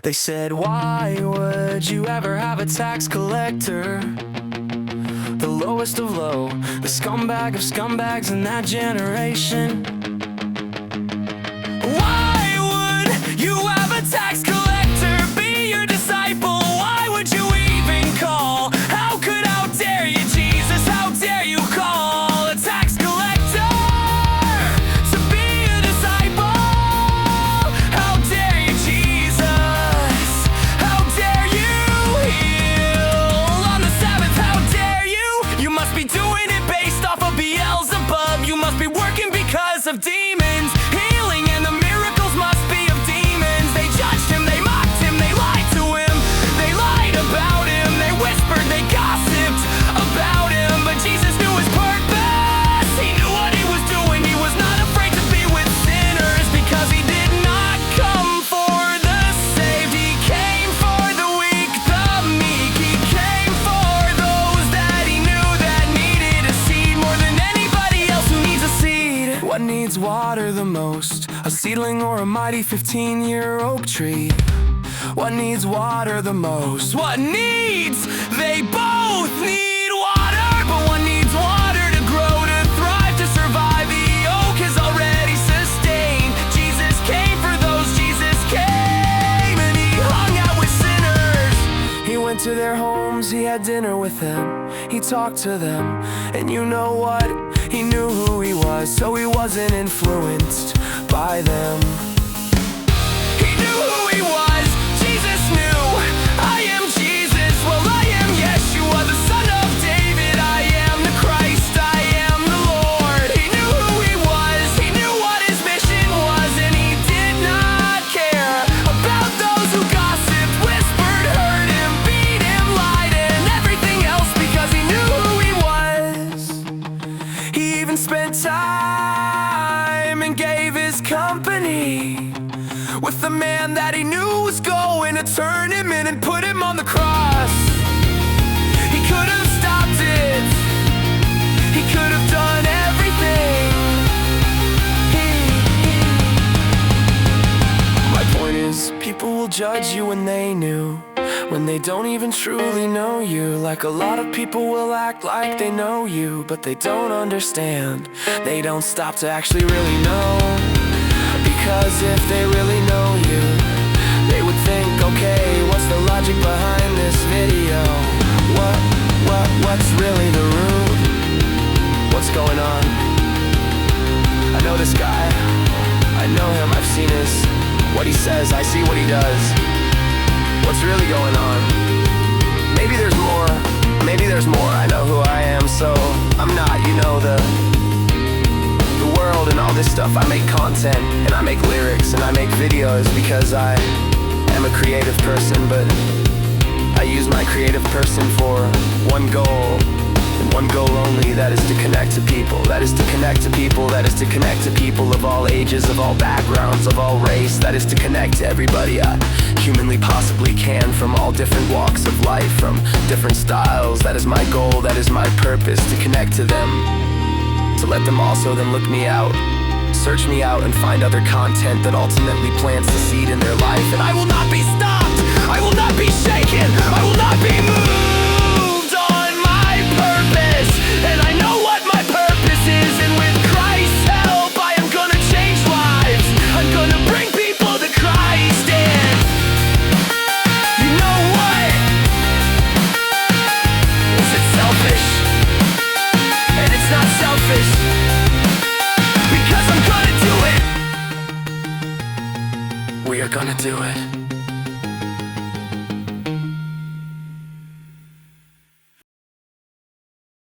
They said, why would you ever have a tax collector? The lowest of low, the scumbag of scumbags in that generation. Why would you have a tax collector be your disciple? Why would you even call? How dare you, Jesus? How dare you call a tax collector to be a disciple? How dare you, Jesus? How dare you heal on the Sabbath? How dare you? You must be doing it based off of Beelzebub. You must be working because of demons. Healing and the miracles must be of demons. They judged him, they mocked him, they lied to him. They lied about him, they whispered, they gossiped about him. But Jesus knew his purpose. He knew what he was doing. He was not afraid to be with sinners, because he did not come for the saved. He came for the weak, the meek. He came for those that he knew that needed a seed more than anybody else who needs a seed. What needs water the most? A seedling or a mighty 15-year oak tree? What needs water the most? What needs? They both need water, but one needs water to grow, to thrive, to survive. The oak is already sustained. Jesus came for those. Jesus came and he hung out with sinners. He went to their homes, he had dinner with them, he talked to them, and you know what? He knew who he was, so he wasn't influenced by them. He knew who he was. Jesus knew, I am Jesus. Well, I am Yeshua, the son of David. I am the Christ, I am the Lord. He knew who he was, he knew what his mission was, and he did not care about those who gossiped, whispered, hurt him, beat him, lied, and everything else, because he knew who he was. He even spent time and gave his company with the man that he knew was going to turn him in and put him on the cross. He could have stopped it. He could have done everything. My point is, people will judge you when they knew, when they don't even truly know you. Like a lot of people will act like they know you, but they don't understand. They don't stop to actually really know. Because if they really know you, they would think, okay, what's the logic behind this video? What's really the root? What's going on? I know this guy, I know him, I've seen what he says, I see what he does. What's really going on? Maybe there's more, I know who I am, so I'm not, the world and all this stuff. I make content, and I make lyrics, and I make videos because I am a creative person, but I use my creative person for one goal, and one goal only, that is to connect to people. That is to connect to people, that is to connect to people of all ages, of all backgrounds, of all race. That is to connect to everybody I humanly possibly can, from all different walks of life, from different styles. That is my goal, that is my purpose, to connect to them, to let them also then look me out, search me out, and find other content that ultimately plants the seed in their life. And I will not be stopped, I will not be shaken, I will not be moved on my purpose. And I know what my purpose is, and with Christ's help I am gonna change lives. I'm gonna bring people to Christ. And you know what? Is it selfish? And it's not selfish, because I'm gonna do it. We are gonna do it.